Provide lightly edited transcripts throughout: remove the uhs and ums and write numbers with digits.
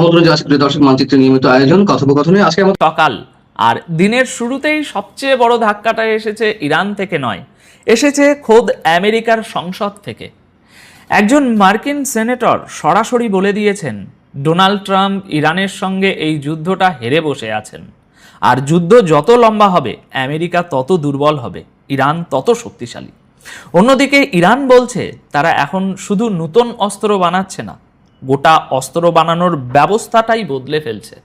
আমন্ত্রণ জানাচ্ছি প্রিয় দর্শক, মানচিত্রের নিয়মিত আয়োজন কথোপকথনে। আজকে আমরা সকাল আর দিনের শুরুতেই সবচেয়ে বড় ধাক্কাটা এসেছে ইরান থেকে নয়, এসেছে খোদ আমেরিকার সংসদ থেকে। একজন মার্কিন সেনেটর সরাসরি বলে দিয়েছেন ডোনাল্ড ট্রাম্প ইরানের সঙ্গে এই যুদ্ধটা হেরে বসে আছেন, আর যুদ্ধ যত লম্বা হবে আমেরিকা তত দুর্বল হবে, ইরান তত শক্তিশালী। অন্যদিকে ইরান বলছে তারা এখন শুধু নতুন অস্ত্র বানাচ্ছে না, গোটা অস্ত্র বানানোর ব্যবস্থাটাই বদলে ফেলছে।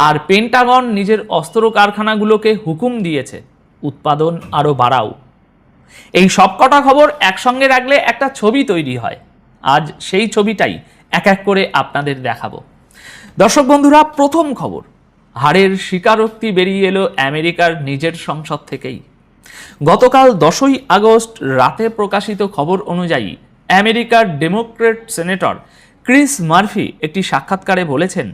আর পেন্টাগন নিজের অস্ত্র কারখানাগুলোকে হুকুম দিয়েছে উৎপাদন আরও বাড়াও। এই সবকটা খবর একসঙ্গে রাখলে একটা ছবি তৈরি হয়। আজ সেই ছবিটাই এক এক করে আপনাদের দেখাবো। দর্শক বন্ধুরা, প্রথম খবর, হারের স্বীকারোক্তি বেরিয়ে এলো আমেরিকার নিজের সংসদ থেকেই। গতকাল 10ই আগস্ট রাতে প্রকাশিত খবর অনুযায়ী আমেরিকার ডেমোক্রেট সেনেটর ক্রিস মার্ফি একটি সাক্ষাৎকারে বলেছেন,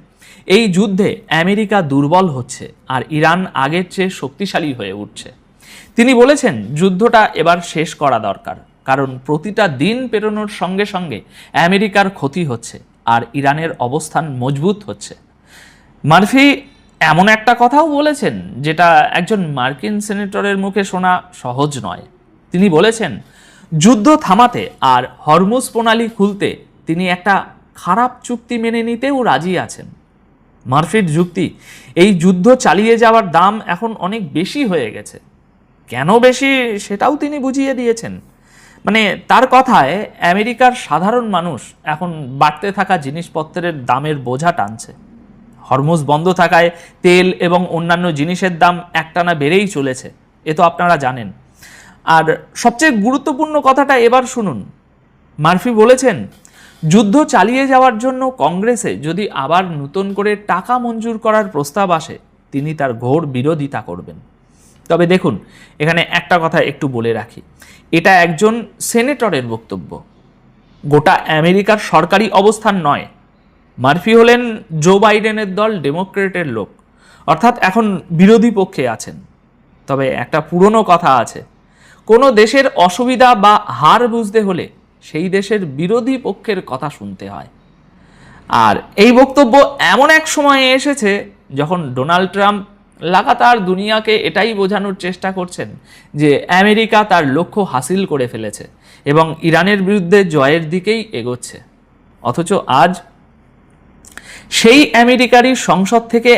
এই যুদ্ধে আমেরিকা দুর্বল হচ্ছে আর ইরান আগের চেয়ে শক্তিশালী হয়ে উঠছে। তিনি বলেছেন যুদ্ধটা এবার শেষ করা দরকার, কারণ প্রতিটা দিন পেরোনোর সঙ্গে সঙ্গে আমেরিকার ক্ষতি হচ্ছে আর ইরানের অবস্থান মজবুত হচ্ছে। মার্ফি এমন একটা কথাও বলেছেন যেটা একজন মার্কিন সেনেটরের মুখে শোনা সহজ নয়। তিনি বলেছেন যুদ্ধ থামাতে আর হরমুজ প্রণালী খুলতে তিনি একটা খারাপ চুক্তি মেনে নিতেও রাজি আছেন। মার্ফির যুক্তি, এই যুদ্ধ চালিয়ে যাওয়ার দাম এখন অনেক বেশি হয়ে গেছে। কেন বেশি সেটাও তিনি বুঝিয়ে দিয়েছেন। মানে তার কথায় আমেরিকার সাধারণ মানুষ এখন বাড়তে থাকা জিনিসপত্রের দামের বোঝা টানছে। হরমুজ বন্ধ থাকায় তেল এবং অন্যান্য জিনিসের দাম একটানা বেড়েই চলেছে, এ তো আপনারা জানেন। আর সবচেয়ে গুরুত্বপূর্ণ কথাটা এবার শুনুন। মার্ফি বলেছেন যুদ্ধ চালিয়ে যাওয়ার জন্য কংগ্রেসে যদি আবার নতুন করে টাকা মঞ্জুর করার প্রস্তাব আসে তিনি তার ঘোর বিরোধিতা করবেন। তবে দেখুন, এখানে একটা কথা একটু বলে রাখি, এটা একজন সেনেটরের বক্তব্য, গোটা আমেরিকার সরকারি অবস্থান নয়। মার্ফি হলেন জো বাইডেনের দল ডেমোক্রেটের লোক, অর্থাৎ এখন বিরোধী পক্ষে আছেন। তবে একটা পুরনো কথা আছে, কোনো দেশের অসুবিধা বা হার বুঝতে হলে সেই দেশের বিরোধী পক্ষের কথা শুনতে হয়। আর এই বক্তব্য এমন এক সময়ে এসেছে যখন ডোনাল্ড ট্রাম্প লাগাতার দুনিয়াকে এটাই বোঝানোর চেষ্টা করছেন যে আমেরিকা তার লক্ষ্য হাসিল করে ফেলেছে এবং ইরানের বিরুদ্ধে জয়ের দিকেই এগোচ্ছে। অথচ আজ সেই আমেরিকারই সংসদ থেকে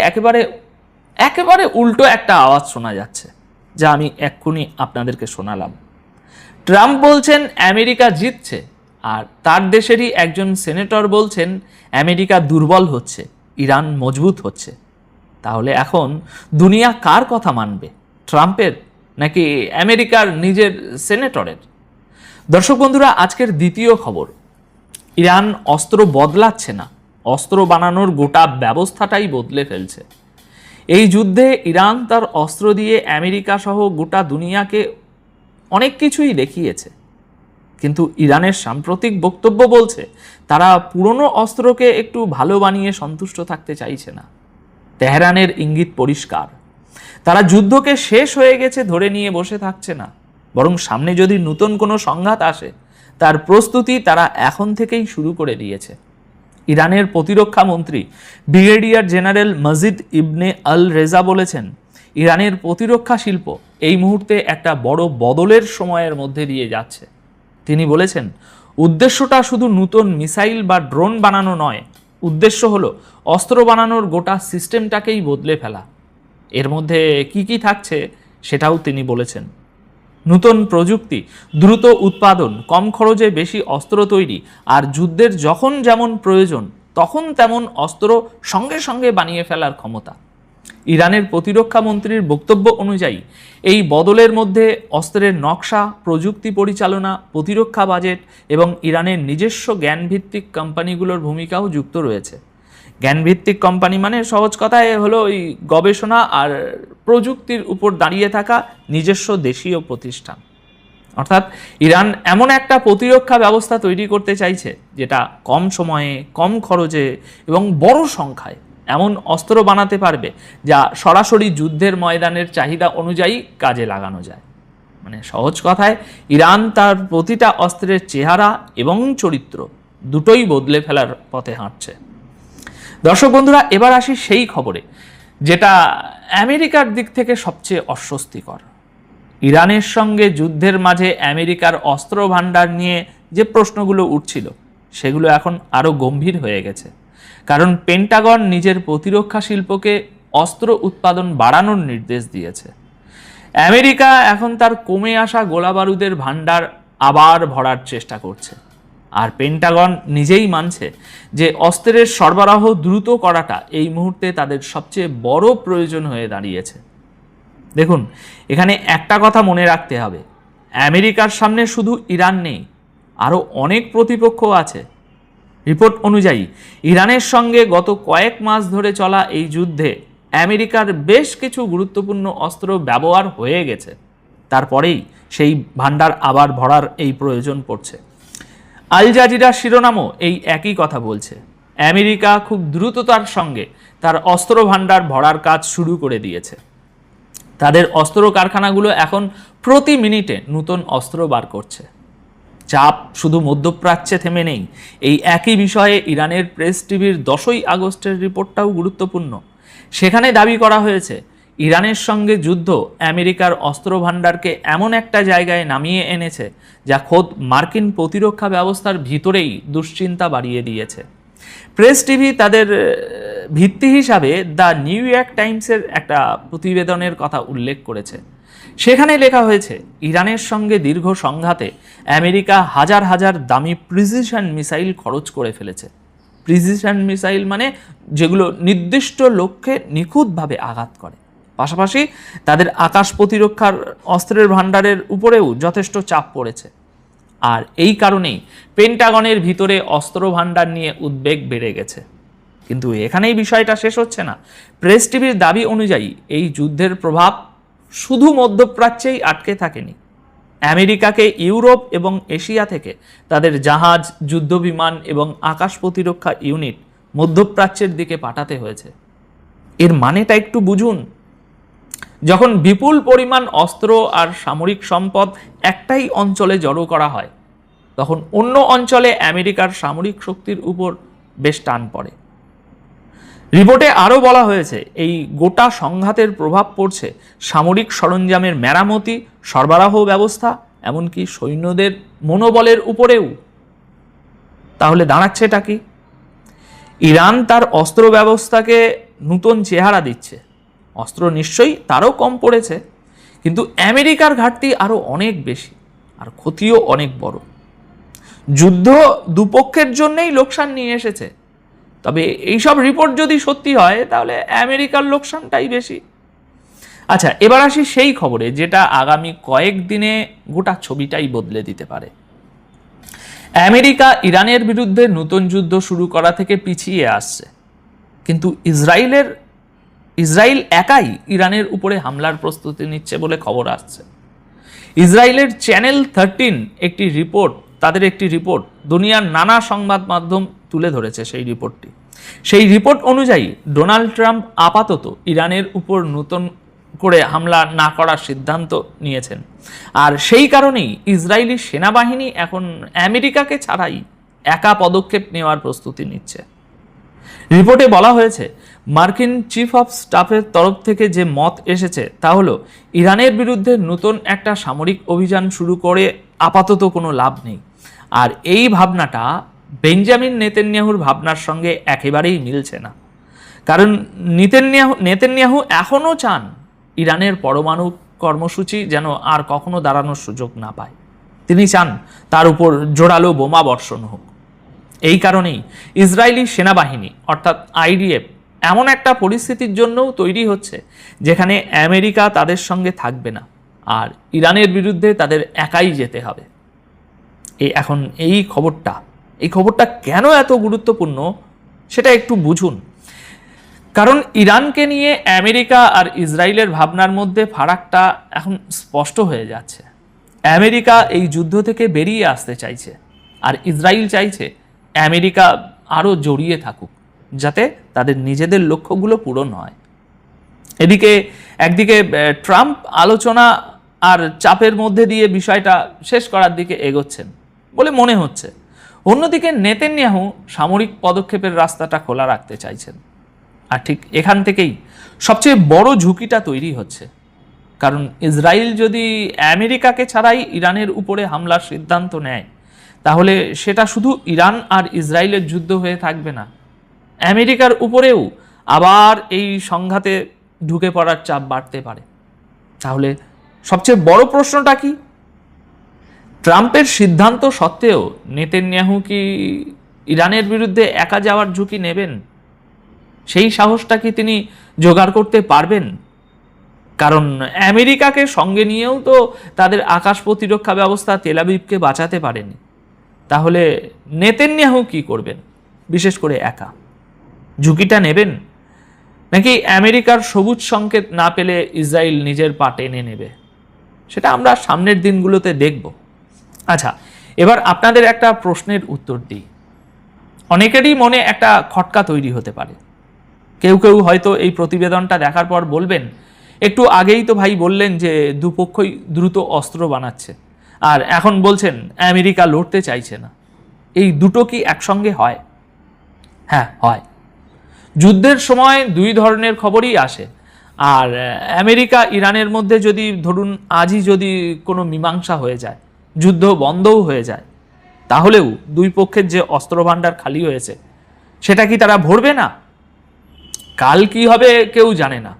একেবারে উল্টো একটা আওয়াজ শোনা যাচ্ছে, যা আমি এক্ষুনি আপনাদেরকে শোনালাম। ট্রাম্প বলছেন আমেরিকা জিতছে, আর তার দেশেরই একজন সেনেটর বলছেন আমেরিকা দুর্বল হচ্ছে, ইরান মজবুত হচ্ছে। তাহলে এখন দুনিয়া কার কথা মানবে, ট্রাম্পের নাকি আমেরিকার নিজের সেনেটরের? দর্শক বন্ধুরা, আজকের দ্বিতীয় খবর, ইরান অস্ত্র বদলাচ্ছে না, অস্ত্র বানানোর গোটা ব্যবস্থাটাই বদলে ফেলছে। এই যুদ্ধে ইরান তার অস্ত্র দিয়ে আমেরিকা সহ গোটা দুনিয়াকে অনেক কিছুই দেখিয়েছে, কিন্তু ইরানের সাম্প্রতিক বক্তব্য বলছে তারা পুরনো অস্ত্রকে একটু ভালো বানিয়ে সন্তুষ্ট থাকতে চাইছে না। তেহরানের ইঙ্গিত পরিষ্কার, তারা যুদ্ধকে শেষ হয়ে গেছে ধরে নিয়ে বসে থাকছে না, বরং সামনে যদি নতুন কোনো সংঘাত আসে তার প্রস্তুতি তারা এখন থেকেই শুরু করে দিয়েছে। ইরানের প্রতিরক্ষা মন্ত্রী ব্রিগেডিয়ার জেনারেল মজিদ ইবনে আল রেজা বলেছেন ইরানের প্রতিরক্ষা শিল্প এই মুহূর্তে একটা বড় বদলের সময়ের মধ্যে দিয়ে যাচ্ছে। তিনি বলেছেন উদ্দেশ্যটা শুধু নতুন মিসাইল বা ড্রোন বানানো নয়, উদ্দেশ্য হলো অস্ত্র বানানোর গোটা সিস্টেমটাকেই বদলে ফেলা। এর মধ্যে কি কি থাকছে সেটাও তিনি বলেছেন। নতুন প্রযুক্তি, দ্রুত উৎপাদন, কম খরচে বেশি অস্ত্র তৈরি, আর যুদ্ধের যখন যেমন প্রয়োজন তখন তেমন অস্ত্র সঙ্গে সঙ্গে বানিয়ে ফেলার ক্ষমতা। ইরানের প্রতিরক্ষা মন্ত্রীর বক্তব্য অনুযায়ী এই বদলের মধ্যে অস্ত্রের নকশা, প্রযুক্তি পরিচালনা, প্রতিরক্ষা বাজেট এবং ইরানের নিজস্ব জ্ঞানভিত্তিক কোম্পানিগুলোর ভূমিকাও যুক্ত রয়েছে। জ্ঞানভিত্তিক কোম্পানি মানে সহজ কথায় হলো ওই গবেষণা আর প্রযুক্তির উপর দাঁড়িয়ে থাকা নিজস্ব দেশীয় প্রতিষ্ঠান। অর্থাৎ ইরান এমন একটা প্রতিরক্ষা ব্যবস্থা তৈরি করতে চাইছে যেটা কম সময়ে, কম খরচে এবং বড় সংখ্যায় এমন অস্ত্র বানাতে পারবে যা সরাসরি যুদ্ধের ময়দানের চাহিদা অনুযায়ী কাজে লাগানো যায়। মানে সহজ কথায় ইরান তার প্রতিটা অস্ত্রের চেহারা এবং চরিত্র দুটোই বদলে ফেলার পথে হাঁটছে। দর্শক বন্ধুরা, এবার আসি সেই খবরে যেটা আমেরিকার দিক থেকে সবচেয়ে অস্বস্তিকর। ইরানের সঙ্গে যুদ্ধের মাঝে আমেরিকার অস্ত্র ভাণ্ডার নিয়ে যে প্রশ্নগুলো উঠছিল সেগুলো এখন আরও গম্ভীর হয়ে গেছে। কারণ পেন্টাগন নিজের প্রতিরক্ষা শিল্পকে অস্ত্র উৎপাদন বাড়ানোর নির্দেশ দিয়েছে। আমেরিকা এখন তার কমে আসা গোলাবারুদের ভাণ্ডার আবার ভরার চেষ্টা করছে। আর পেন্টাগন নিজেই মানছে যে অস্ত্রের সরবরাহ দ্রুত করাটা এই মুহূর্তে তাদের সবচেয়ে বড় প্রয়োজন হয়ে দাঁড়িয়েছে। দেখুন, এখানে একটা কথা মনে রাখতে হবে, আমেরিকার সামনে শুধু ইরান নেই, আরও অনেক প্রতিপক্ষ আছে। রিপোর্ট অনুযায়ী ইরানের সঙ্গে গত কয়েক মাস ধরে চলা এই যুদ্ধে আমেরিকার বেশ কিছু গুরুত্বপূর্ণ অস্ত্র ব্যবহার হয়ে গেছে। তারপরেই সেই ভাণ্ডার আবার ভরার এই প্রয়োজন পড়ছে। আল জাজিরা শিরোনামও এই একই কথা বলছে। আমেরিকা খুব দ্রুততার সঙ্গে তার অস্ত্র ভাণ্ডার ভরার কাজ শুরু করে দিয়েছে। তাদের অস্ত্র কারখানাগুলো এখন প্রতি মিনিটে নতুন অস্ত্র বার করছে। চাপ শুধু মধ্যপ্রাচ্যে থেমে নেই। এই একই বিষয়ে ইরানের প্রেস টিভির 10ই আগস্টের রিপোর্টটাও গুরুত্বপূর্ণ। সেখানে দাবি করা হয়েছে ইরানের সঙ্গে যুদ্ধ আমেরিকার অস্ত্র ভাণ্ডারকে এমন একটা জায়গায় নামিয়ে এনেছে যা খোদ মার্কিন প্রতিরক্ষা ব্যবস্থার ভিতরেই দুশ্চিন্তা বাড়িয়ে দিয়েছে। প্রেস টিভি তাদের ভিত্তি হিসাবে দ্য নিউ ইয়র্ক টাইমসের একটা প্রতিবেদনের কথা উল্লেখ করেছে। সেখানে লেখা হয়েছে ইরানের সঙ্গে দীর্ঘ সংঘাতে আমেরিকা হাজার হাজার দামি প্রিসিশন মিসাইল খরচ করে ফেলেছে। প্রিসিশন মিসাইল মানে যেগুলো নির্দিষ্ট লক্ষ্যে নিখুঁতভাবে আঘাত করে। পাশাপাশি তাদের আকাশ প্রতিরক্ষার অস্ত্রের ভাণ্ডারের উপরেও যথেষ্ট চাপ পড়েছে। আর এই কারণেই পেন্টাগনের ভিতরে অস্ত্র ভাণ্ডার নিয়ে উদ্বেগ বেড়ে গেছে। কিন্তু এখানেই বিষয়টা শেষ হচ্ছে না। প্রেস টিভির দাবি অনুযায়ী এই যুদ্ধের প্রভাব শুধু মধ্যপ্রাচ্যেই আটকে থাকেনি। আমেরিকাকে ইউরোপ এবং এশিয়া থেকে তাদের জাহাজ, যুদ্ধবিমান এবং আকাশ প্রতিরক্ষা ইউনিট মধ্যপ্রাচ্যের দিকে পাঠাতে হয়েছে। এর মানেটা একটু বুঝুন। যখন বিপুল পরিমাণ অস্ত্র আর সামরিক সম্পদ একটাই অঞ্চলে জড়ো করা হয়, তখন অন্য অঞ্চলে আমেরিকার সামরিক শক্তির উপর বেশ টান পড়ে। রিপোর্টে আরও বলা হয়েছে এই গোটা সংঘাতের প্রভাব পড়ছে সামরিক সরঞ্জামের মেরামতি, সরবরাহ ব্যবস্থা, এমনকি সৈন্যদের মনোবলের উপরেও। তাহলে দাঁড়াচ্ছেটা কি? ইরান তার অস্ত্র ব্যবস্থাকে নতুন চেহারা দিচ্ছে। অস্ত্র নিশ্চয়ই তারও কম পড়েছে, কিন্তু আমেরিকার ঘাটতি আরও অনেক বেশি, আর ক্ষতিও অনেক বড়। যুদ্ধ দুপক্ষের জন্যই লোকসান নিয়ে এসেছে। তবে এইসব রিপোর্ট যদি সত্যি হয় তাহলে আমেরিকার লোকসানটাই বেশি। আচ্ছা, এবার আসি সেই খবরে যেটা আগামী কয়েকদিনে গোটা ছবিটাই বদলে দিতে পারে। আমেরিকা ইরানের বিরুদ্ধে নতুন যুদ্ধ শুরু করা থেকে পিছিয়ে আসছে, কিন্তু ইসরায়েল একাই ইরানের উপরে হামলার প্রস্তুতি নিচ্ছে বলে খবর আসছে। ইসরায়েলের চ্যানেল 13 তাদের একটি রিপোর্ট দুনিয়ার নানা সংবাদ মাধ্যম তুলে ধরেছে। সেই রিপোর্ট অনুযায়ী ডোনাল্ড ট্রাম্প আপাতত ইরানের উপর নতুন করে হামলা না করার সিদ্ধান্ত নিয়েছেন। আর সেই কারণেই ইসরায়েলি সেনাবাহিনী এখন আমেরিকাকে ছাড়াই একা পদক্ষেপ নেওয়ার প্রস্তুতি নিচ্ছে। রিপোর্টে বলা হয়েছে মার্কিন চিফ অফ স্টাফের তরফ থেকে যে মত এসেছে তা হলো ইরানের বিরুদ্ধে নতুন একটা সামরিক অভিযান শুরু করে আপাতত কোনো লাভ নেই। আর এই ভাবনাটা বেঞ্জামিন নেতানিয়াহুর ভাবনার সঙ্গে একেবারেই মিলছে না। কারণ নেতানিয়াহু এখনও চান ইরানের পরমাণু কর্মসূচি যেন আর কখনো দাঁড়ানোর সুযোগ না পায়। তিনি চান তার উপর জোরালো বোমা বর্ষণ হোক। এই কারণেই ইসরায়েলি সেনাবাহিনী অর্থাৎ আইডিএফ এমন একটা পরিস্থিতির জন্যও তৈরি হচ্ছে যেখানে আমেরিকা তাদের সঙ্গে থাকবে না, আর ইরানের বিরুদ্ধে তাদের একাই যেতে হবে। এই খবরটা কেন এত গুরুত্বপূর্ণ সেটা একটু বুঝুন। কারণ ইরানকে নিয়ে আমেরিকা আর ইসরায়েলের ভাবনার মধ্যে ফারাকটা এখন স্পষ্ট হয়ে যাচ্ছে। আমেরিকা এই যুদ্ধ থেকে বেরিয়ে আসতে চাইছে, আর ইসরায়েল চাইছে আমেরিকা আরও জড়িয়ে থাকুক, যাতে তাদের নিজেদের লক্ষ্যগুলো পূরণ হয়। একদিকে ট্রাম্প আলোচনা আর চাপের মধ্যে দিয়ে বিষয়টা শেষ করার দিকে এগোচ্ছেন বলে মনে হচ্ছে। অন্যদিকে নেতানিয়াহু সামরিক পদক্ষেপের রাস্তাটা খোলা রাখতে চাইছেন। আর ঠিক এখান থেকেই সবচেয়ে বড় ঝুঁকিটা তৈরি হচ্ছে। কারণ ইসরায়েল যদি আমেরিকাকে ছাড়াই ইরানের উপরে হামলার সিদ্ধান্ত নেয়, তাহলে সেটা শুধু ইরান আর ইসরায়েলের যুদ্ধ হয়ে থাকবে না, আমেরিকার উপরেও আবার এই সংঘাতে ঢুকে পড়ার চাপ বাড়তে পারে। তাহলে সবচেয়ে বড় প্রশ্নটা কি? ট্রাম্পের সিদ্ধান্ত সত্ত্বেও নেতানিয়াহু কি ইরানের বিরুদ্ধে একা যাওয়ার ঝুঁকি নেবেন? সেই সাহসটা কি তিনি জোগাড় করতে পারবেন? কারণ আমেরিকাকে সঙ্গে নিয়েও তো তাদের আকাশ প্রতিরক্ষা ব্যবস্থা তেল আবিবকে বাঁচাতে পারেনি। তাহলে নেতানিয়াহু কি করবেন, বিশেষ করে একা? ঝুঁকিটা নেবেন, নাকি আমেরিকার সবুজ সংকেত না পেলে ইসরায়েল নিজের পা টেনে নেবে? সেটা আমরা সামনের দিনগুলোতে দেখব। আচ্ছা, এবার আপনাদের একটা প্রশ্নের উত্তর দিই। অনেকেরই মনে একটা খটকা তৈরি হতে পারে। কেউ কেউ হয়তো এই প্রতিবেদনটা দেখার পর বলবেন, একটু আগেই তো ভাই বললেন যে দুপক্ষই দ্রুত অস্ত্র বানাচ্ছে, আর এখন বলছেন আমেরিকা লড়তে চাইছে না। এই দুটো কি একসঙ্গে হয়? হ্যাঁ, হয়। যুদ্ধের সময় দুই ধরনের খবরই আসে। আর আমেরিকা ইরানের মধ্যে যদি ধরুন আজই যদি কোনো মীমাংসা হয়ে যায়, যুদ্ধ বন্ধও হয়ে যায়, তাহলেও দুই পক্ষের যে অস্ত্রভাণ্ডার খালি হয়েছে সেটা কি তারা ভরবে না? কাল কি হবে কেউ জানে না।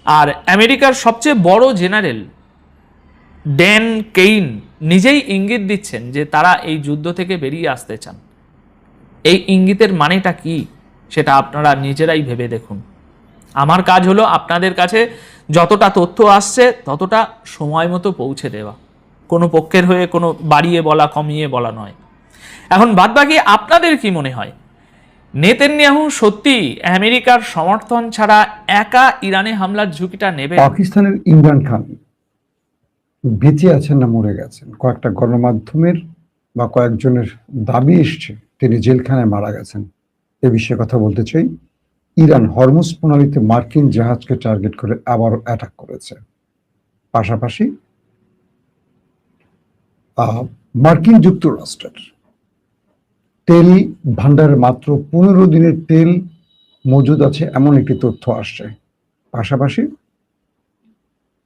আর আমেরিকার সবচেয়ে বড় জেনারেল ড্যান কেইন নিজেই ইঙ্গিত দিচ্ছেন যে তারা এই যুদ্ধ থেকে বেরিয়ে আসতে চান। এই ইঙ্গিতের মানেটা কি সেটা আপনারা নিজেরাই ভেবে দেখুন। আমার কাজ হলো আপনাদের কাছে যতটা তথ্য আসছে ততটা সময় মতো পৌঁছে দেওয়া, কোনো পক্ষের হয়ে কোনো বাড়িয়ে বলা কমিয়ে বলা নয়। এখন বাদবাকি আপনাদের কি মনে হয়, নেতানিয়াহু সত্যি আমেরিকার সমর্থন ছাড়া একা ইরানে হামলার ঝুঁকিটা নেবে? পাকিস্তানের ইমরান খান বেঁচে আছেন না মরে গেছেন, কয়েকটা গণমাধ্যমের বা কয়েকজনের দাবি এসছে তিনি জেলখানায় মারা গেছেন। এ বিষয়ে কথা বলতে চাই। ইরান হরমুজ প্রণালীতে মার্কিন জাহাজকে টার্গেট করে আবারও অ্যাটাক করেছে। পাশাপাশি মার্কিন যুক্তরাষ্ট্রের তেল ভান্ডারে মাত্র 15 দিনের তেল মজুদ আছে এমন একটি তথ্য আসছে। পাশাপাশি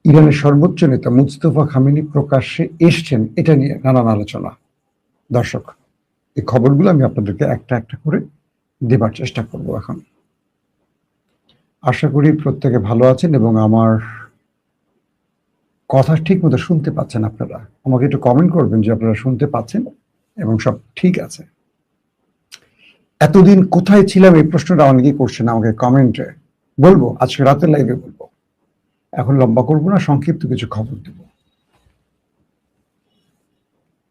ইরানের সর্বোচ্চ নেতা মুস্তফা খামেনি প্রকাশ্যে এসছেন এটা নিয়ে নানান আলোচনা। দর্শক, এই খবরগুলো আমি আপনাদেরকে একটা একটা করে দেবার চেষ্টা করব। এখন আশা করি প্রত্যেকে ভালো আছেন এবং আমার কথা ঠিক মতো শুনতে পাচ্ছেন। আপনারা আমাকে একটু কমেন্ট করবেন যে আপনারা শুনতে পাচ্ছেন এবং সব ঠিক আছে। এতদিন কোথায় ছিলাম এই প্রশ্নটা অনেকেই করছেন আমাকে কমেন্টে। বলবো আজকে রাতের লাইভে বলবো, এখন লম্বা করবো না, সংক্ষিপ্ত কিছু খবর দেব।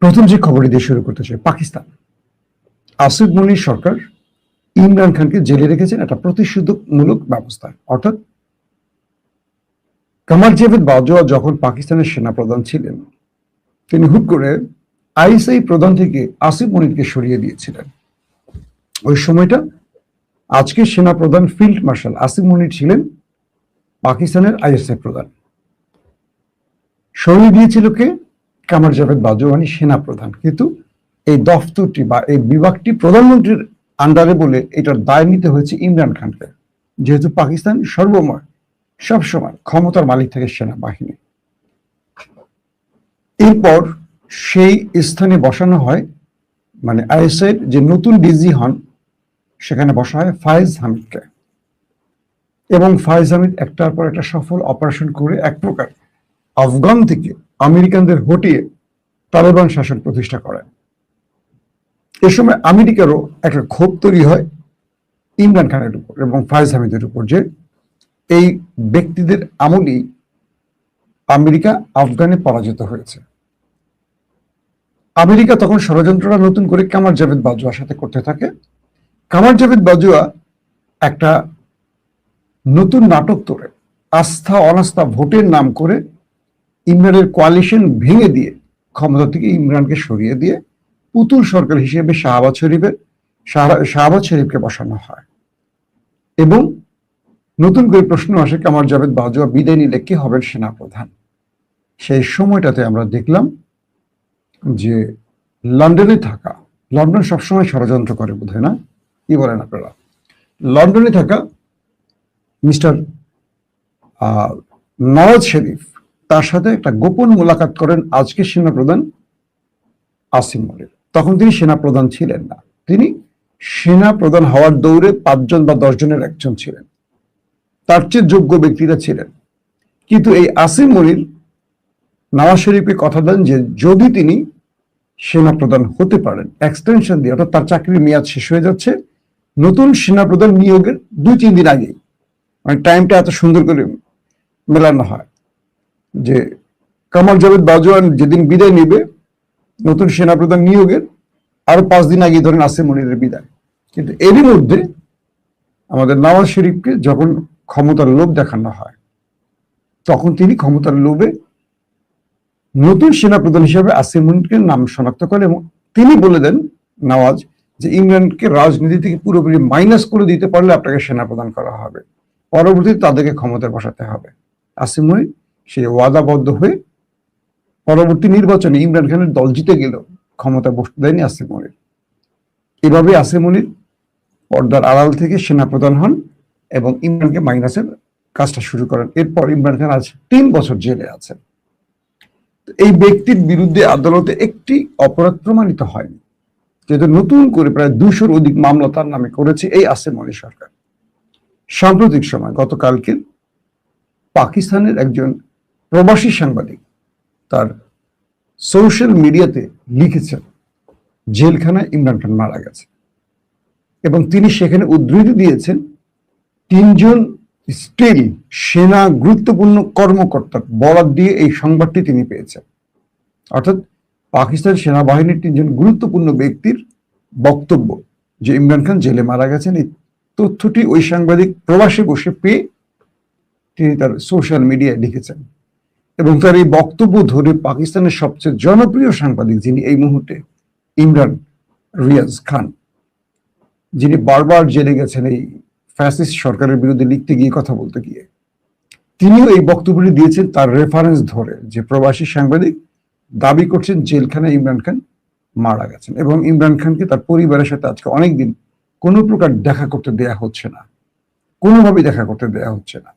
প্রথম যে খবরটি দিয়ে শুরু করতে চাই, পাকিস্তান আসিফ মনির সরকার ইমরান খানকে জেলে রেখেছেন একটা প্রতিশোধমূলক ব্যবস্থা। অর্থাৎ কামার জাভেদ বাজওয়া যখন পাকিস্তানের সেনাপ্রধান ছিলেন, তিনি হুট করে আইএসআই প্রধান থেকে আসিফ মনিরকে সরিয়ে দিয়েছিলেন। ওই সময়টা আজকের সেনাপ্রধান ফিল্ড মার্শাল আসিফ মনির ছিলেন পাকিস্তানের আইএসআই প্রধান। সরিয়ে দিয়েছিল কে? কামার জাভেদ বাজওয়া, সেনাপ্রধান। কিন্তু এই দফতরটি বা এই বিভাগটি প্রধানমন্ত্রীর আন্ডারে বলে এটার দায় নিতে হয়েছে ইমরান খানকে, যেহেতু পাকিস্তান সবসময় ক্ষমতার মালিক থাকে সেনাবাহিনী। এরপর সেই স্থানে বসানো হয়, মানে আইএসআই যে নতুন ডিজি হন সেখানে বসা হয় ফায়েজ হামিদকে, এবং ফায়েজ হামিদ একটার পর একটা সফল অপারেশন করে এক প্রকার আফগান থেকে আমেরিকানদের হটিয়ে তালেবান শাসন প্রতিষ্ঠা করেন। এ সময় আমেরিকারও একটা ক্ষোভ তৈরি হয় ইমরান খানের উপর এবং ফায়েজ হামিদের উপর, যে এই ব্যক্তিদের আমলেই আমেরিকা আফগানে পরাজিত হয়েছে। আমেরিকা তখন ষড়যন্ত্রটা নতুন করে কামার জাভেদ বাজওয়ার সাথে করতে থাকে। কামার জাভেদ বাজওয়া একটা নতুন নাটক তোলে, আস্থা অনাস্থা ভোটের নাম করে ইমরানের কোয়ালিশন ভেঙে দিয়ে ক্ষমতা থেকে ইমরানকে সরিয়ে দিয়ে পুতুল সরকার হিসেবে শাহবাজ শরীফকে বসানো হয়। এবং নতুন করে প্রশ্ন আসে, কামার জাভেদ বাজওয়া বিদায় নিলে কে হবেন সেনাপ্রধান? সেই সময়টাতে আমরা দেখলাম যে লন্ডনে থাকা লন্ডন সবসময় ষড়যন্ত্র করে বোধ হয়, না? কি বলেন আপনারা? লন্ডনে থাকা মিস্টার নওয়াজ শরীফ তার সাথে একটা গোপন মোলাকাত করেন আজকে সেনাপ্রধান আসিম মনির। তখন তিনি সেনাপ্রধান ছিলেন না, তিনি সেনাপ্রধান হওয়ার দৌড়ে 5 জন বা 10 জনের একজন ছিলেন, তার চেয়ে যোগ্য ব্যক্তিরা ছিলেন। কিন্তু এই আসিম মনির নওয়াজ শরীফকে কথা দেন যে যদি তিনি সেনাপ্রধান হতে পারেন, এক্সটেনশন দিয়ে, অর্থাৎ তার চাকরির মেয়াদ শেষ হয়ে যাচ্ছে, নতুন সেনাপ্রধান নিয়োগের 2-3 দিন আগেই, মানে টাইমটা এত সুন্দর করে মেলানো হয় যে কামাল জাভেদ বাজওয়ান যেদিন বিদায় নেবে নতুন সেনাপ্রধান নিয়োগের আরো 5 দিন আগে ধরেন আসিম মনিরের বিদায়। কিন্তু এরই মধ্যে আমাদের নওয়াজ শরীফকে যখন ক্ষমতার লোভ দেখানো হয়, তখন তিনি ক্ষমতার লোভে নতুন সেনাপ্রধান হিসেবে আসিম মনিরকে নাম শনাক্ত করেন এবং তিনি বলে দেন নওয়াজ যে ইমরানকে রাজনীতি থেকে পুরোপুরি মাইনাস করে দিতে পারলে আপনাকে সেনাপ্রধান করা হবে, পরবর্তীতে তাদেরকে ক্ষমতায় বসাতে হবে। আসিম মনির সেই ওয়াদাবদ্ধ হয়ে পরবর্তী নির্বাচনে ইমরান খানের দল জিতে গেল, ক্ষমতা বসতে দেয়নি আসিম মনির। এভাবে আসিম মনির পর্দার আড়াল থেকে সেনাপ্রধান হন এবং ইমরানকে মাইনাসের কাজটা শুরু করেন। এরপর ইমরান খান আজ 3 বছর জেলে আছেন। এই ব্যক্তির বিরুদ্ধে আদালতে একটি অপরাধ প্রমাণিত হয়নি, যেহেতু নতুন করে প্রায় 200-র অধিক মামলা তার নামে করেছে এই আসিম মনির সরকার। সাম্প্রতিক সময় গতকালকে পাকিস্তানের একজন প্রবাসী সাংবাদিক তার সোশ্যাল মিডিয়াতে লিখেছেন জেলখানায় ইমরান খান মারা গেছে এবং তিনি সেখানে উদ্ধৃতি দিয়েছেন 3 জন স্টিল সেনা গুরুত্বপূর্ণ কর্মকর্তার বরাত দিয়ে এই সংবাদটি তিনি পেয়েছেন। অর্থাৎ পাকিস্তান সেনাবাহিনীর 3 জন গুরুত্বপূর্ণ ব্যক্তির বক্তব্য যে ইমরান খান জেলে মারা গেছেন, এই তথ্যটি ওই সাংবাদিক প্রবাসে বসে পেয়ে তিনি তার সোশ্যাল মিডিয়ায় লিখেছেন এবং তার এই বক্তব্য ধরে পাকিস্তানের সবচেয়ে জনপ্রিয় সাংবাদিক যিনি এই মুহূর্তে, ইমরান রিয়াজ খান, যিনি বারবার জেলে গেছেন এই ফ্যাসিস্ট সরকারের বিরুদ্ধে লিখতে গিয়ে, কথা বলতে গিয়ে, তিনিও এই বক্তব্যটি দিয়েছেন তার রেফারেন্স ধরে যে প্রবাসী সাংবাদিক দাবি করছেন জেলখানায় ইমরান খান মারা গেছেন এবং ইমরান খানকে তার পরিবারের সাথে আজকে অনেকদিন কোনো প্রকার দেখা করতে দেয়া হচ্ছে না, কোনোভাবে দেখা করতে দেয়া হচ্ছে না।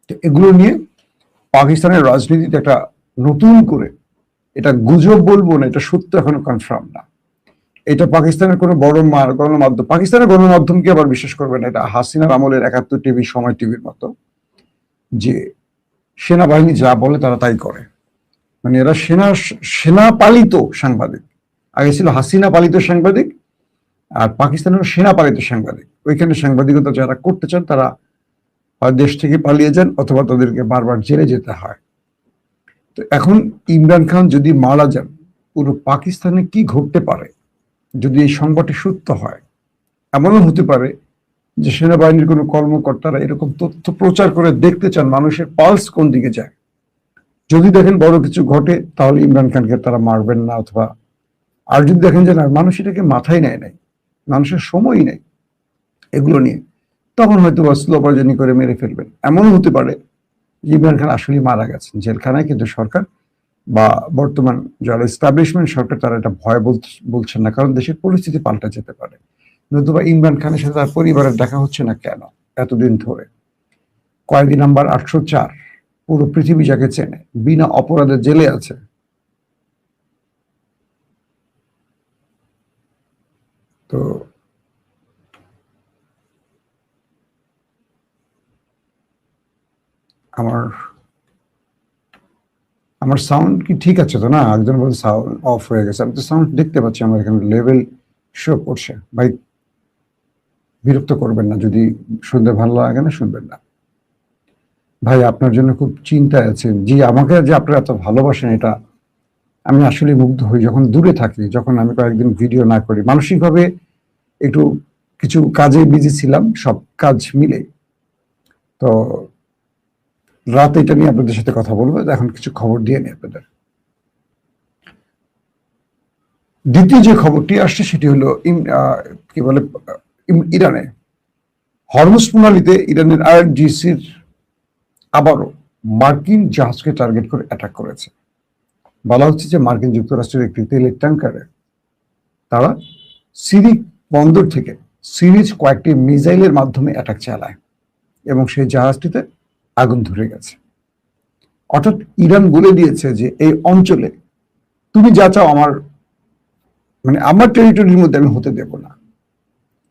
তো এগুলো নিয়ে পাকিস্তানের রাজনীতিতে একটা নতুন করে, এটা গুজব বলবো না, এটা সত্য এখনো কনফার্ম না, এটা পাকিস্তানের কোনো বড় গণমাধ্যম, পাকিস্তানের গণমাধ্যমকে আবার বিশ্বাস করবে না, এটা হাসিনার আমলের 71 টিভি, সময় টিভির মতো, যে সেনাবাহিনী যা বলে তারা তাই করে। মানে এরা সেনা পালিত সাংবাদিক, আগে ছিল হাসিনা পালিত সাংবাদিক আর পাকিস্তানের সেনা পালিত সাংবাদিক। ওইখানে সাংবাদিকতা যারা করতে চান তারা দেশ থেকে পালিয়ে যান অথবা তাদেরকে বারবার জেলে যেতে হয়। তো এখন ইমরান খান যদি মারা যান, পুরো পাকিস্তানে কি ঘটতে পারে যদি এই সংবাদটি সত্য হয়? এমনও হতে পারে যে সেনাবাহিনীর কোনো কর্মকর্তারা এরকম তথ্য প্রচার করে দেখতে চান মানুষের পালস কোন দিকে যায়। যদি দেখেন বড় কিছু ঘটে তাহলে ইমরান খানকে তারা মারবেন না, অথবা আর যদি দেখেন যে না, মানুষ এটাকে মাথায় নেয় নাই, মানুষের সময়ই নেই এগুলো নিয়ে, তখন হয়তো স্লো পয়জনিং করে মেরে ফেলবেন। এমনও হতে পারে ইমরান খান আসলে মারা গেছেন জেলখানায়, কিন্তু সরকার বা বর্তমান যারা এস্টাবলিশমেন্ট সরকার তারা এটা ভয় বলছেন না, কারণ দেশের পরিস্থিতি পাল্টে যেতে পারে। নতুবা ইমরান খানের সাথে তার পরিবারের দেখা হচ্ছে না কেন এতদিন ধরে? কয়েদি নাম্বার 804, পুরো পৃথিবী যাকে চেনে, বিনা অপরাধে জেলে আছে। তো আমার সাউন্ড কি ঠিক আছে তো? না, একজন বলছে সাউন্ড অফ হয়ে গেছে। আমি তো সাউন্ড দেখতে পাচ্ছি, আমার এখানে লেভেল শো করছে। ভাই বিরক্ত করবেন না, যদি শুনতে ভালো লাগে না শুনবেন না। ভাই আপনার জন্য খুব চিন্তায় আছেন। জি, আমাকে যে আপনারা এত ভালোবাসেন এটা আমি আসলে মুগ্ধ হই। যখন দূরে থাকি, যখন আমি কয়েকদিন ভিডিও না করি, মানসিকভাবে একটু কিছু কাজে বিজি ছিলাম, সব কাজ মিলে, তো রাতে এটা নিয়ে আপনাদের সাথে কথা বলবো। এখন কিছু খবর দিয়ে নিই আপনাদের। দ্বিতীয় যে খবরটি আসছে সেটি হলো কি বলে, ইরানে হরমুজ প্রণালীতে ইরানের আইআরজিসির আবারও মার্কিন জাহাজকে টার্গেট করে অ্যাটাক করেছে। বলা হচ্ছে যে মার্কিন যুক্তরাষ্ট্রের একটি তেলের ট্যাঙ্কারে তারা সিরিক বন্দর থেকে সিরিজ কয়েকটি মিসাইলের মাধ্যমে অ্যাটাক চালায় এবং সেই জাহাজটিতে আগুন ধরে গেছে। অর্থাৎ ইরান বলে দিয়েছে যে এই অঞ্চলে তুমি যা চাও আমার টেরিটরির মধ্যে আমি হতে দেব না।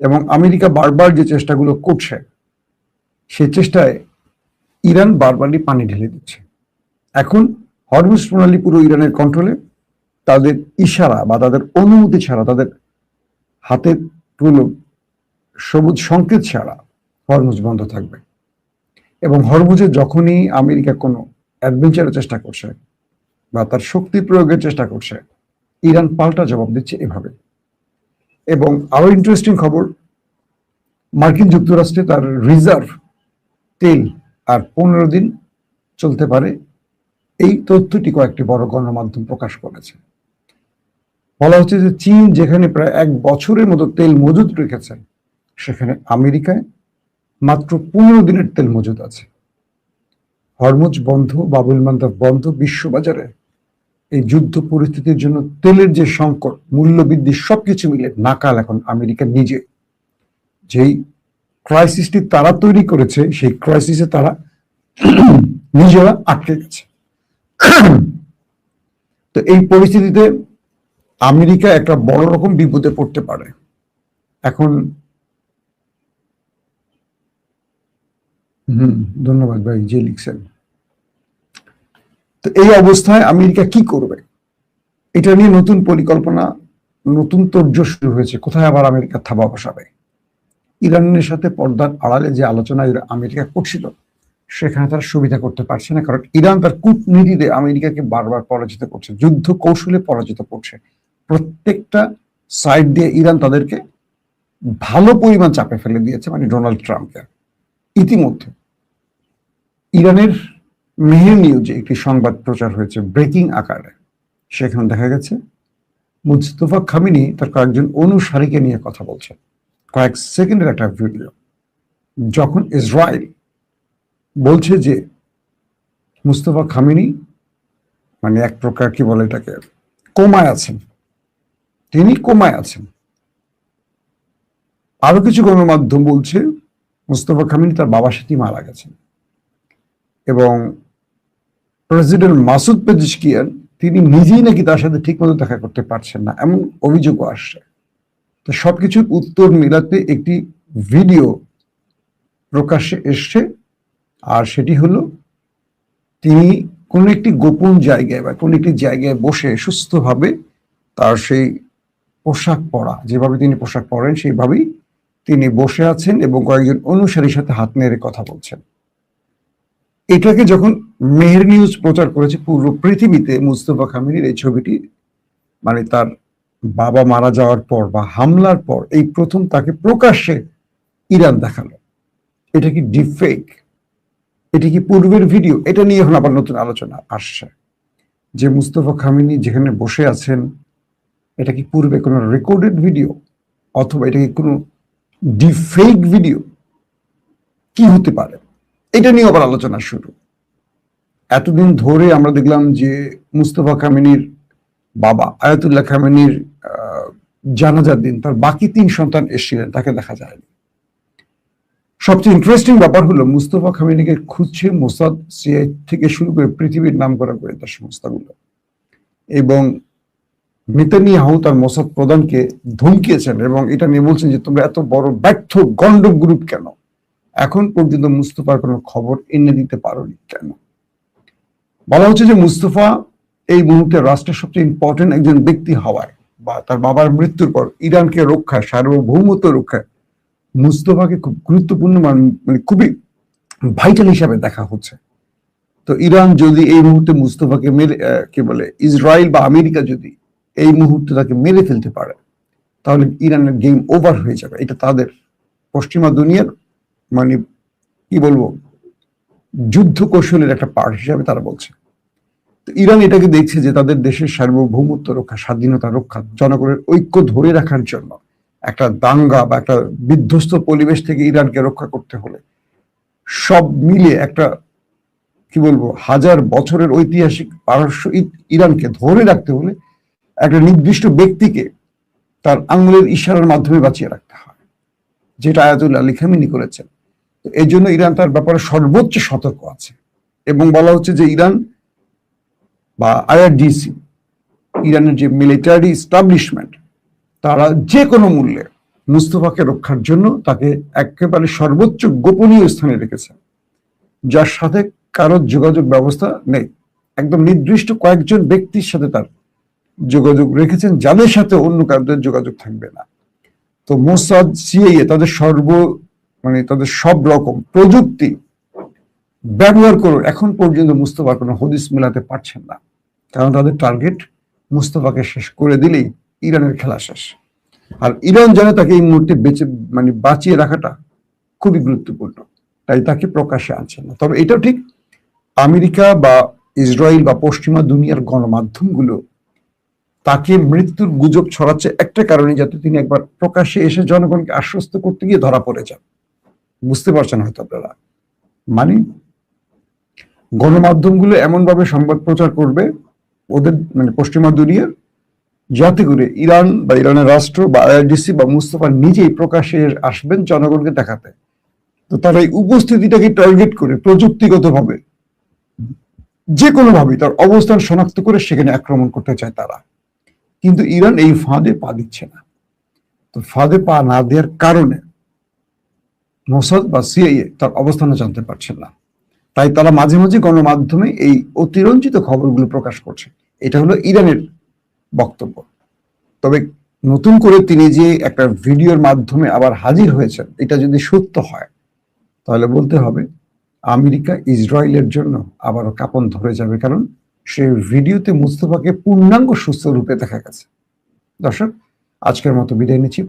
এবং আমেরিকা বারবার যে চেষ্টাগুলো করছে সেই চেষ্টায় ইরান বারবারই পানি ঢেলে দিচ্ছে। এখন হরমুজ প্রণালী পুরো ইরানের কন্ট্রোলে, তাদের ইশারা বা তাদের অনুমতি ছাড়া, তাদের হাতের পুরো সবুজ সংকেত ছাড়া হরমুজ বন্ধ থাকবে। এবং হরমুজে যখনই আমেরিকা কোনো অ্যাডভেঞ্চারের চেষ্টা করছে বা তার শক্তি প্রয়োগের চেষ্টা করছে, ইরান পাল্টা জবাব দিচ্ছে এভাবে। এবং আরো ইন্টারেস্টিং খবর, মার্কিন যুক্তরাষ্ট্রে তার রিজার্ভ তেল আর 15 দিন চলতে পারে, এই তথ্যটি কয়েকটি বড় গণমাধ্যম প্রকাশ করেছে। বলা হচ্ছে যে চীন যেখানে প্রায় 1 বছরের মতো তেল মজুদ রেখেছে, সেখানে আমেরিকায় মাত্র 15 দিনের তেল মজুদ আছে। হরমুজ বন্ধ, বাবুল মান্দাব বন্ধ, বিশ্ববাজারে এই যুদ্ধ পরিস্থিতির জন্য তেলের যে সংকট, মূল্যবৃদ্ধি, সবকিছু মিলে নাকাল এখন আমেরিকা নিজে। যেই ক্রাইসিসটি তারা তৈরি করেছে, সেই ক্রাইসিসে তারা নিজেরা আটকে গেছে। তো এই পরিস্থিতিতে আমেরিকা একটা বড় রকম বিপদে পড়তে পারে। এখন ধন্যবাদ ভাই যে লিখছেন। তো এই অবস্থায় আমেরিকা কি করবে, এটা নিয়ে নতুন পরিকল্পনা, নতুন তোড়জোড় শুরু হয়েছে। কোথায় আবার আমেরিকা থাবা বসাবে? ইরানের সাথে পর্দার আড়ালে যে আলোচনা আমেরিকা করছিল, সেখানে তারা সুবিধা করতে পারছে না, কারণ ইরান তার কূটনীতিতে আমেরিকাকে বারবার পরাজিত করছে, যুদ্ধ কৌশলে পরাজিত করছে। প্রত্যেকটা সাইড দিয়ে ইরান তাদেরকে ভালো পরিমাণ চাপে ফেলে দিয়েছে, মানে ডোনাল্ড ট্রাম্পকে। ইতিমধ্যে ইরানের মেহের নিউজে একটি সংবাদ প্রচার হয়েছে ব্রেকিং আকারে। সেখানে দেখা গেছে মুস্তফা খামেনি তার কয়েকজন অনুসারীকে নিয়ে কথা বলছে, কয়েক সেকেন্ডের একটা ভিডিও, যখন ইসরায়েল বলছে যে মুস্তফা খামেনি মানে এক প্রকার কি বলে এটাকে, কোমায় আছেন, তিনি কোমায় আছেন। আরো কিছু গণমাধ্যম বলছে মুস্তফা খামেনি তার বাবার সাথেই মারা গেছেন। এবং প্রেসিডেন্ট মাসুদ পেজিশকিয়ান তিনি নিজেই নাকি তার সাথে ঠিক মতো দেখা করতে পারছেন না, এমন অভিযোগও আসছে। তো সবকিছুর উত্তর মিলাতে একটি ভিডিও প্রকাশ্যে এসছে, আর সেটি হলো তিনি কোন একটি গোপন জায়গায় বা কোন একটি জায়গায় বসে সুস্থভাবে তার সেই পোশাক পরা, যেভাবে তিনি পোশাক পরেন সেইভাবেই তিনি বসে আছেন এবং কয়েকজন অনুসারীর সাথে হাত নেড়ে কথা বলছেন। এটাকে যখন মেহের নিউজ প্রচার করেছে পুরো পৃথিবীতে, মুস্তফা খামেনির এই ছবিটি মানে তার বাবা মারা যাওয়ার পর বা হামলার পর এই প্রথম তাকে প্রকাশ্যে ইরান দেখালো। এটা কি ডিপফেক? এটা কি পূর্বের ভিডিও? এটা নিয়ে এখন আবার নতুন আলোচনা আসছে যে মুস্তফা খামেনি যেখানে বসে আছেন, এটা কি পূর্বে কোনো রেকর্ডেড ভিডিও অথবা এটা কি কোনো ডিপফেক ভিডিও? কি হতে পারে? এটা নিয়ে আবার আলোচনা শুরু। এতদিন ধরে আমরা দেখলাম যে মুস্তফা খামেনির বাবা আয়াতুল্লাহ খামেনির জানাজার দিন তার বাকি 3 সন্তান এসেছিলেন, তাকে দেখা যায়নি। সবচেয়ে ইন্টারেস্টিং ব্যাপার হলো মুস্তফা খামেনিকে খুঁজছে মোসাদ, সিআই থেকে শুরু করে পৃথিবীর নামকরা গোয়েন্দা সংস্থাগুলো। এবং নেতানিয়াহু তার মোসাদ প্রধানকে ধমকিয়েছেন এবং এটা নিয়ে বলছেন যে তোমরা এত বড় ব্যর্থ গন্ড গ্রুপ কেন, এখন পর্যন্ত মুস্তফার কোনো খবর এনে দিতে পারোনি কেন? বলা হচ্ছে যে মুস্তফা এই মুহূর্তে রাষ্ট্রের সবচেয়ে ইম্পর্টেন্ট একজন ব্যক্তি হওয়ায় বা তার বাবার মৃত্যুর পর ইরানকে রক্ষায়, সার্বভৌমত্ব রক্ষায় মুস্তফাকে খুব গুরুত্বপূর্ণ মানে খুবই ভাইটাল হিসাবে দেখা হচ্ছে। তো ইরান যদি এই মুহূর্তে মুস্তফাকে মেরে কি বলে ইসরায়েল বা আমেরিকা যদি এই মুহূর্তে তাকে মেরে ফেলতে পারে, তাহলে ইরানের গেম ওভার হয়ে যাবে। এটা তাদের পশ্চিমা দুনিয়ার মানে কি বলবো যুদ্ধ কৌশলের একটা পার্ট হিসাবে তারা বলছে। তো ইরান এটাকে দেখছে যে তাদের দেশের সার্বভৌমত্ব রক্ষা, স্বাধীনতা রক্ষা, জনগণের ঐক্য ধরে রাখার জন্য একটা দাঙ্গা বা একটা বিধ্বস্ত পরিবেশ থেকে ইরানকে রক্ষা করতে হলে সব মিলে একটা কি বলবো 1000 বছরের ঐতিহাসিক পারস্য ইরানকে ধরে রাখতে হলে একটা নির্দিষ্ট ব্যক্তিকে তার আঙুলের ইশারার মাধ্যমে বাঁচিয়ে রাখতে হয়, যেটা আয়াতুল্লাহ আলী খামেনি করেছেন। তো এই জন্য ইরান তার ব্যাপারে সর্বোচ্চ সতর্ক আছে, এবং বলা হচ্ছে যে ইরান বা আইআরজিসি, ইরানের যে মিলিটারি স্টাবলিশমেন্ট, তারা যে কোনো মূল্যে মুস্তফাকে রক্ষার জন্য তাকে একেবারে সর্বোচ্চ গোপনীয় স্থানে রেখেছে, যার সাথে কারো যোগাযোগ ব্যবস্থা নেই। একদম নির্দিষ্ট কয়েকজন ব্যক্তির সাথে তার যোগাযোগ রেখেছেন, যাদের সাথে অন্য কারোর যোগাযোগ থাকবে না। তো মোসাদ, সিআইএ তাদের তাদের সব রকম প্রযুক্তি ব্যবহার করে এখন পর্যন্ত মুস্তফার কোনো হদিস মেলাতে পারছেন না, কারণ তাদের টার্গেট মুস্তফাকে শেষ করে দিলেই ইরানের খেলা শেষ। আর ইরান জানে তাকে এই মুহূর্তে বাঁচিয়ে রাখাটা খুবই গুরুত্বপূর্ণ, তাই তাকে প্রকাশ্যে আনছে না। তবে এটাও ঠিক, আমেরিকা বা ইসরায়েল বা পশ্চিমা দুনিয়ার গণমাধ্যমগুলো তাকে মৃত্যুর গুজব ছড়াচ্ছে একটা কারণে, যাতে তিনি একবার প্রকাশ্যে এসে জনগণকে আশ্বস্ত করতে গিয়ে ধরা পড়ে যান। বুঝতে পারছেন হয়তো আপনারা, গণমাধ্যমগুলো এমন ভাবে সংবাদ প্রচার করবে ওদের পশ্চিমা দুনিয়ার, যাতে করে ইরান বা ইরানের রাষ্ট্র বা আইআরজিসি বা মুস্তফা নিজেই প্রকাশ্যে আসবেন জনগণকে দেখাতে। তো তারা এই উপস্থিতিটাকে টার্গেট করে প্রযুক্তিগতভাবে যে কোনোভাবেই তার অবস্থান শনাক্ত করে সেখানে আক্রমণ করতে চায় তারা। কিন্তু ইরান এই ফাঁদে পা দিচ্ছে না। তো ফাঁদে পা না দেওয়ার কারণে মোসাদ বা সিআইএ তার অবস্থানও জানতে পারছেন না, তাই তারা মাঝে মাঝে গণমাধ্যমে এই অতিরঞ্জিত খবরগুলো প্রকাশ করছে। এটা হলো ইরানের বক্তব্য। তবে নতুন করে তিনি যে একটা ভিডিওর মাধ্যমে আবার হাজির হয়েছেন, এটা যদি সত্য হয় তাহলে বলতে হবে আমেরিকা ইসরায়েলের জন্য আবারও কাঁপন ধরে যাবে, কারণ সেই ভিডিওতে মুস্তফাকে পূর্ণাঙ্গ সুস্থ রূপে দেখা গেছে। দর্শক, আজকের মতো বিদায় নিচ্ছি।